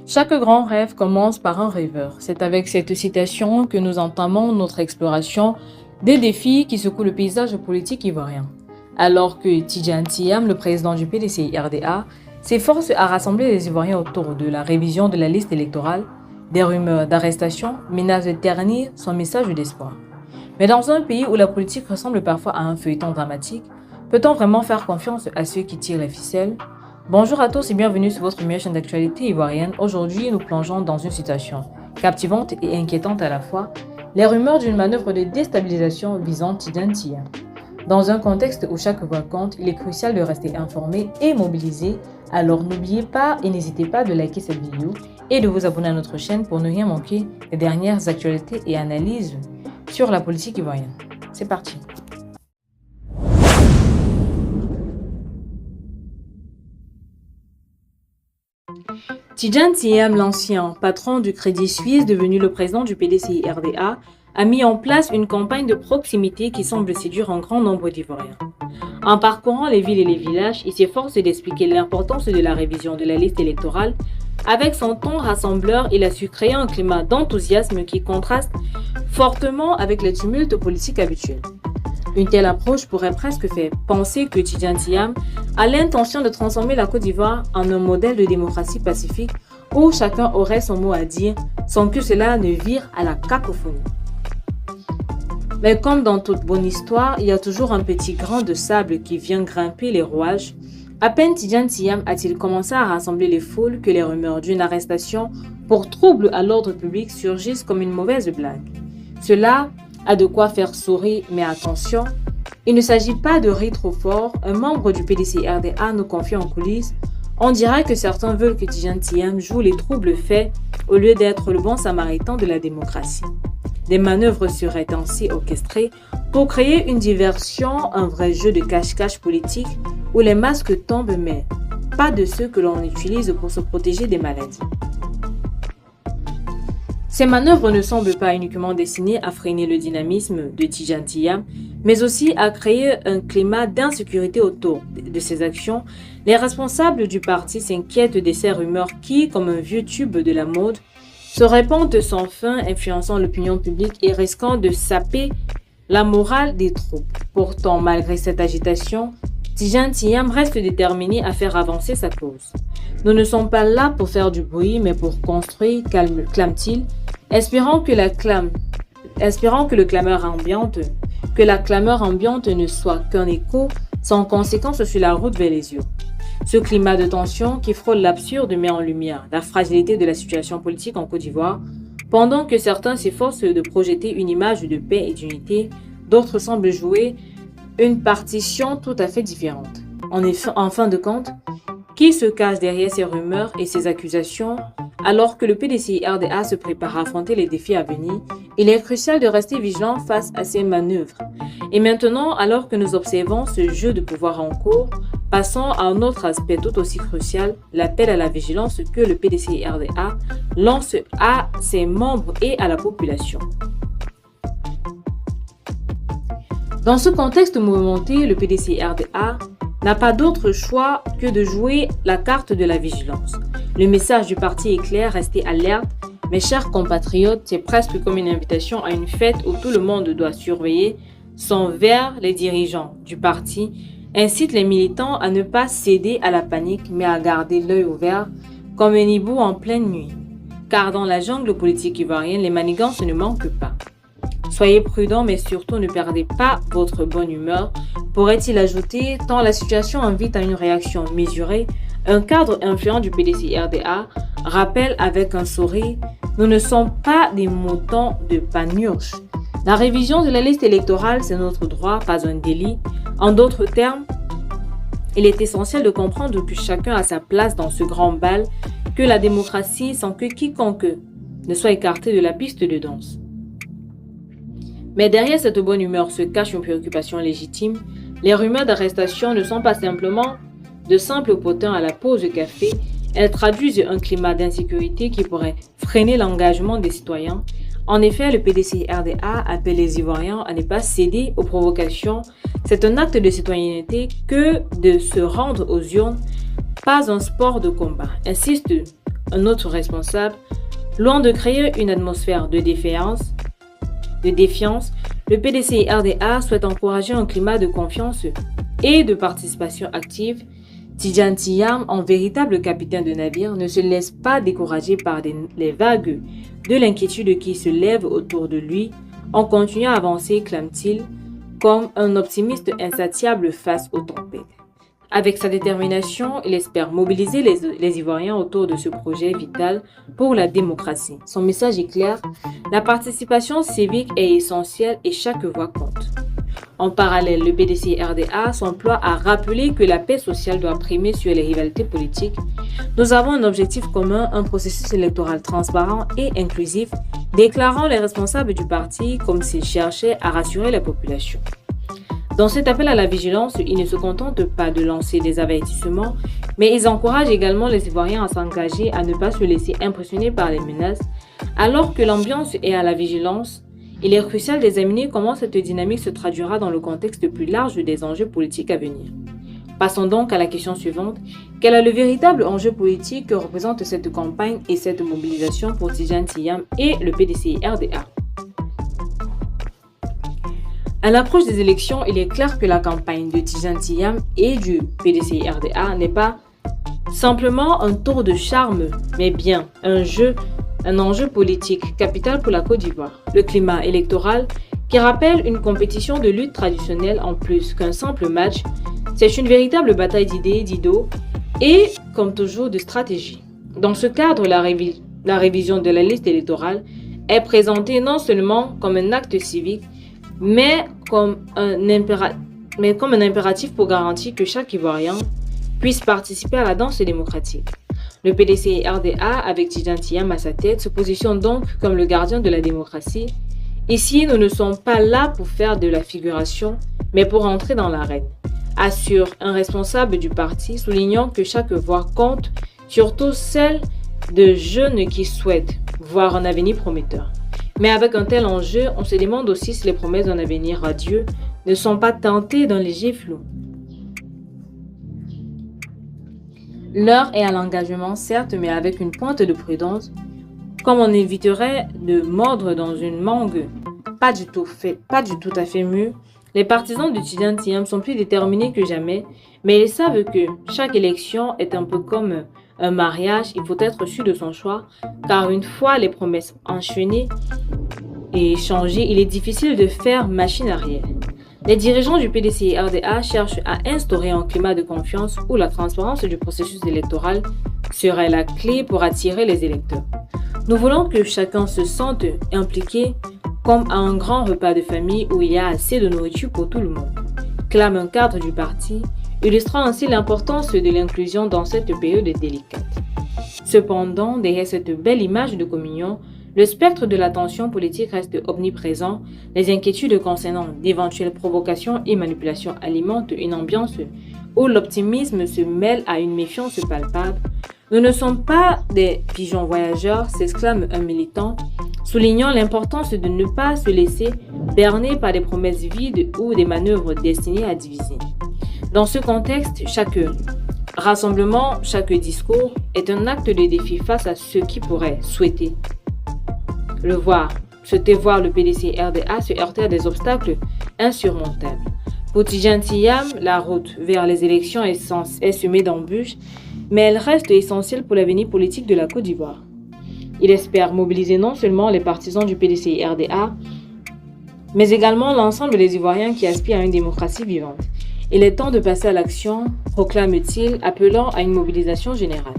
Chaque grand rêve commence par un rêveur. C'est avec cette citation que nous entamons notre exploration des défis qui secouent le paysage politique ivoirien. Alors que Tidjane Thiam, le président du PDCI-RDA, s'efforce à rassembler les Ivoiriens autour de la révision de la liste électorale, des rumeurs d'arrestation menacent de ternir son message d'espoir. Mais dans un pays où la politique ressemble parfois à un feuilleton dramatique, peut-on vraiment faire confiance à ceux qui tirent les ficelles? Bonjour à tous et bienvenue sur votre meilleure chaîne d'actualité ivoirienne. Aujourd'hui, nous plongeons dans une situation captivante et inquiétante à la fois, les rumeurs d'une manœuvre de déstabilisation visant Tidjane Thiam. Dans un contexte où chaque voix compte, il est crucial de rester informé et mobilisé. Alors n'oubliez pas et n'hésitez pas de liker cette vidéo et de vous abonner à notre chaîne pour ne rien manquer des dernières actualités et analyses sur la politique ivoirienne. C'est parti. Tidjane Thiam, l'ancien patron du Crédit Suisse, devenu le président du PDCI-RDA, a mis en place une campagne de proximité qui semble séduire un grand nombre d'Ivoiriens. En parcourant les villes et les villages, il s'efforce d'expliquer l'importance de la révision de la liste électorale. Avec son ton rassembleur, il a su créer un climat d'enthousiasme qui contraste fortement avec les tumultes politiques habituels. Une telle approche pourrait presque faire penser que Tidjane Thiam a l'intention de transformer la Côte d'Ivoire en un modèle de démocratie pacifique où chacun aurait son mot à dire sans que cela ne vire à la cacophonie. Mais comme dans toute bonne histoire, il y a toujours un petit grain de sable qui vient grimper les rouages. À peine Tidjane Thiam a-t-il commencé à rassembler les foules que les rumeurs d'une arrestation pour trouble à l'ordre public surgissent comme une mauvaise blague. Cela a de quoi faire sourire, mais attention, il ne s'agit pas de rire trop fort. Un membre du PDCI-RDA nous confie en coulisses. On dirait que certains veulent que Tidjane Thiam joue les troubles faits au lieu d'être le bon samaritain de la démocratie. Des manœuvres seraient ainsi orchestrées pour créer une diversion, un vrai jeu de cache-cache politique où les masques tombent mais pas de ceux que l'on utilise pour se protéger des maladies. Ces manœuvres ne semblent pas uniquement destinées à freiner le dynamisme de Tidjane Thiam, mais aussi à créer un climat d'insécurité autour de ces actions. Les responsables du parti s'inquiètent de ces rumeurs qui, comme un vieux tube de la mode, se répandent sans fin, influençant l'opinion publique et risquant de saper la morale des troupes. Pourtant, malgré cette agitation, Tidjane Thiam reste déterminé à faire avancer sa cause. Nous ne sommes pas là pour faire du bruit, mais pour construire, clame-t-il, espérant que la clameur ambiante ne soit qu'un écho sans conséquence sur la route vers les urnes. Ce climat de tension qui frôle l'absurde met en lumière la fragilité de la situation politique en Côte d'Ivoire. Pendant que certains s'efforcent de projeter une image de paix et d'unité, d'autres semblent jouer une partition tout à fait différente. En fin de compte, qui se cache derrière ces rumeurs et ces accusations? Alors que le PDCI-RDA se prépare à affronter les défis à venir, il est crucial de rester vigilant face à ces manœuvres. Et maintenant, alors que nous observons ce jeu de pouvoir en cours, passons à un autre aspect tout aussi crucial, l'appel à la vigilance que le PDCI-RDA lance à ses membres et à la population. Dans ce contexte mouvementé, le PDCI-RDA n'a pas d'autre choix que de jouer la carte de la vigilance. Le message du parti est clair, restez alerte. Mes chers compatriotes, c'est presque comme une invitation à une fête où tout le monde doit surveiller son verre. Les dirigeants du parti incitent les militants à ne pas céder à la panique, mais à garder l'œil ouvert comme un hibou en pleine nuit. Car dans la jungle politique ivoirienne, les manigances ne manquent pas. Soyez prudents, mais surtout ne perdez pas votre bonne humeur, pourrait-il ajouter, tant la situation invite à une réaction mesurée. Un cadre influent du PDCI-RDA rappelle avec un sourire « Nous ne sommes pas des moutons de panurge. La révision de la liste électorale, c'est notre droit, pas un délit. » En d'autres termes, il est essentiel de comprendre que chacun a sa place dans ce grand bal, que la démocratie, sans que quiconque ne soit écarté de la piste de danse. Mais derrière cette bonne humeur se cache une préoccupation légitime. Les rumeurs d'arrestation ne sont pas simplement de simples potins à la pause de café. Elles traduisent un climat d'insécurité qui pourrait freiner l'engagement des citoyens. En effet, le PDCI-RDA appelle les Ivoiriens à ne pas céder aux provocations. C'est un acte de citoyenneté que de se rendre aux urnes, pas un sport de combat, insiste un autre responsable, loin de créer une atmosphère de défiance, le PDCI-RDA souhaite encourager un climat de confiance et de participation active. Tidjane Thiam, en véritable capitaine de navire, ne se laisse pas décourager par les vagues de l'inquiétude qui se lèvent autour de lui. En continuant à avancer, clame-t-il, comme un optimiste insatiable face aux tempêtes. Avec sa détermination, il espère mobiliser les Ivoiriens autour de ce projet vital pour la démocratie. Son message est clair, la participation civique est essentielle et chaque voix compte. En parallèle, le PDCI-RDA s'emploie à rappeler que la paix sociale doit primer sur les rivalités politiques. Nous avons un objectif commun, un processus électoral transparent et inclusif, déclarant les responsables du parti comme s'ils cherchaient à rassurer la population. Dans cet appel à la vigilance, ils ne se contentent pas de lancer des avertissements, mais ils encouragent également les Ivoiriens à s'engager, à ne pas se laisser impressionner par les menaces. Alors que l'ambiance est à la vigilance, il est crucial d'examiner comment cette dynamique se traduira dans le contexte plus large des enjeux politiques à venir. Passons donc à la question suivante. Quel est le véritable enjeu politique que représente cette campagne et cette mobilisation pour Tidjane Thiam et le PDCI-RDA? À l'approche des élections, il est clair que la campagne de Tidjane Thiam et du PDCI-RDA n'est pas simplement un tour de charme, mais bien un enjeu politique capital pour la Côte d'Ivoire. Le climat électoral, qui rappelle une compétition de lutte traditionnelle en plus qu'un simple match, c'est une véritable bataille d'idées, d'idéaux et, comme toujours, de stratégie. Dans ce cadre, la révision de la liste électorale est présentée non seulement comme un acte civique, mais comme un impératif pour garantir que chaque Ivoirien puisse participer à la danse démocratique. Le PDCI-RDA, avec Tidjane Thiam à sa tête, se positionne donc comme le gardien de la démocratie. Ici, nous ne sommes pas là pour faire de la figuration, mais pour entrer dans l'arène, assure un responsable du parti, soulignant que chaque voix compte, surtout celle de jeunes qui souhaitent voir un avenir prometteur. Mais avec un tel enjeu, on se demande aussi si les promesses d'un avenir radieux ne sont pas teintées d'un léger flou. L'heure est à l'engagement, certes, mais avec une pointe de prudence, comme on éviterait de mordre dans une mangue pas du tout à fait mûre. Les partisans de Tidjane Thiam sont plus déterminés que jamais, mais ils savent que chaque élection est un peu comme un mariage, il faut être sûr de son choix, car une fois les promesses enchaînées et échangées, il est difficile de faire machine arrière. Les dirigeants du PDCI-RDA cherchent à instaurer un climat de confiance où la transparence du processus électoral serait la clé pour attirer les électeurs. Nous voulons que chacun se sente impliqué comme à un grand repas de famille où il y a assez de nourriture pour tout le monde, clame un cadre du parti, illustrant ainsi l'importance de l'inclusion dans cette période délicate. Cependant, derrière cette belle image de communion, le spectre de la tension politique reste omniprésent. Les inquiétudes concernant d'éventuelles provocations et manipulations alimentent une ambiance où l'optimisme se mêle à une méfiance palpable. Nous ne sommes pas des pigeons voyageurs, s'exclame un militant, soulignant l'importance de ne pas se laisser berner par des promesses vides ou des manœuvres destinées à diviser. Dans ce contexte, chaque rassemblement, chaque discours est un acte de défi face à ceux qui pourraient souhaiter voir le PDCI-RDA se heurter à des obstacles insurmontables. Pour Tidjane Thiam, la route vers les élections est semée d'embûches, mais elle reste essentielle pour l'avenir politique de la Côte d'Ivoire. Il espère mobiliser non seulement les partisans du PDCI-RDA, mais également l'ensemble des Ivoiriens qui aspirent à une démocratie vivante. Il est temps de passer à l'action, proclame-t-il, appelant à une mobilisation générale.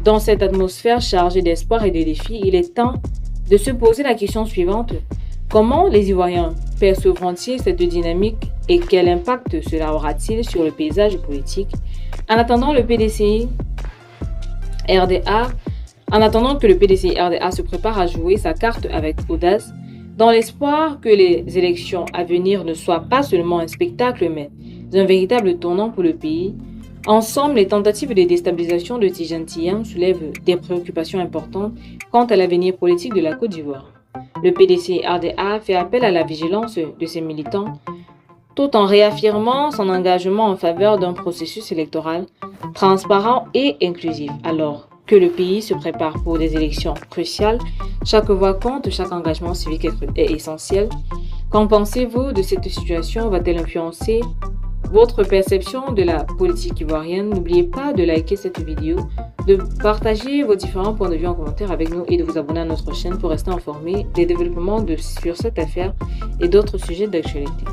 Dans cette atmosphère chargée d'espoir et de défis, il est temps de se poser la question suivante. Comment les Ivoiriens percevront-ils cette dynamique et quel impact cela aura-t-il sur le paysage politique? En attendant que le PDCI-RDA se prépare à jouer sa carte avec audace, dans l'espoir que les élections à venir ne soient pas seulement un spectacle, mais un véritable tournant pour le pays. Ensemble, les tentatives de déstabilisation de Tidjane Thiam soulèvent des préoccupations importantes quant à l'avenir politique de la Côte d'Ivoire. Le PDCI-RDA fait appel à la vigilance de ses militants, tout en réaffirmant son engagement en faveur d'un processus électoral transparent et inclusif. Alors, que le pays se prépare pour des élections cruciales. Chaque voix compte, chaque engagement civique est essentiel. Qu'en pensez-vous de cette situation? Va-t-elle influencer votre perception de la politique ivoirienne? N'oubliez pas de liker cette vidéo, de partager vos différents points de vue en commentaire avec nous et de vous abonner à notre chaîne pour rester informé des développements sur cette affaire et d'autres sujets d'actualité.